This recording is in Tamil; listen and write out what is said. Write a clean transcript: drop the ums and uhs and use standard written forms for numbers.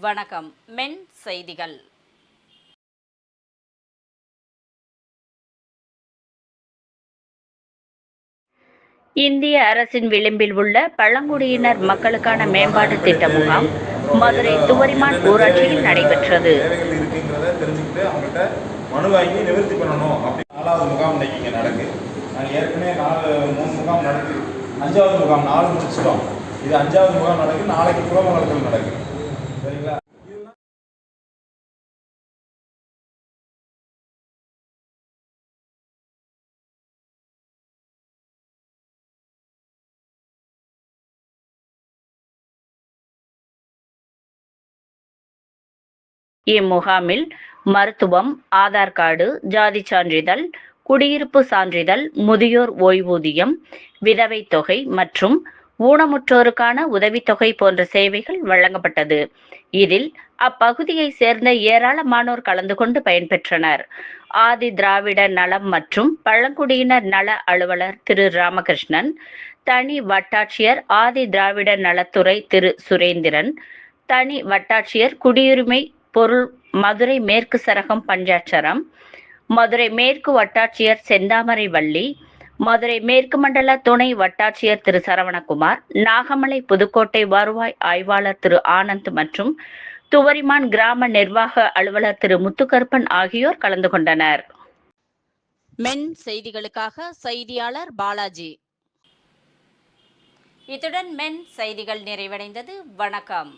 வணக்கம். மென் செய்திகள். இந்திய அரசின் விளிம்பில் உள்ள பழங்குடியினர் மக்களுக்கான மேம்பாட்டு திட்ட முகாம் மதுரை துவரிமான் ஊராட்சியில் நடைபெற்றது. மனு வாங்கி நிவர்த்தி பண்ணணும். அப்படி 4வது முகாம் இன்னைக்கு இங்கே நடக்கு. நாங்கள் ஏற்கனவே 3 முகாம் நடக்குது. 5வது முகாம் 4 முடிச்சிட்டோம். இது 5வது முகாம் நடக்கு. நாளைக்கு குளமங்கலத்தில் நடக்கு. சரிங்களா? இம்முகாமில் மருத்துவம், ஆதார் கார்டு, ஜாதி சான்றிதழ், குடியிருப்பு சான்றிதழ், முதியோர் ஓய்வூதியம், விதவை தொகை மற்றும் ஊனமுற்றோருக்கான உதவித்தொகை போன்ற சேவைகள் வழங்கப்பட்டது. இதில் அப்பகுதியை சேர்ந்த ஏராளமானோர் கலந்து கொண்டு பயன்பெற்றனர். ஆதி திராவிட நலம் மற்றும் பழங்குடியினர் நல அலுவலர் திரு ராமகிருஷ்ணன், தனி வட்டாட்சியர் ஆதி திராவிட நலத்துறை திரு சுரேந்திரன், தனி வட்டாட்சியர் குடியுரிமை பொருள் மதுரை மேற்கு சரகம் பஞ்சாட்சரம், மதுரை மேற்கு வட்டாட்சியர் செந்தாமரை வள்ளி, மதுரை மேற்கு மண்டல துணை வட்டாட்சியர் திரு சரவணகுமார், நாகமலை புதுக்கோட்டை வருவாய் ஆய்வாளர் திரு ஆனந்த் மற்றும் துவரிமான் கிராம நிர்வாக அலுவலர் திரு முத்துக்கருப்பன் ஆகியோர் கலந்து கொண்டனர். மென் செய்திகளுக்காக செய்தியாளர் பாலாஜி. இத்துடன் மென் செய்திகள் நிறைவடைந்தது. வணக்கம்.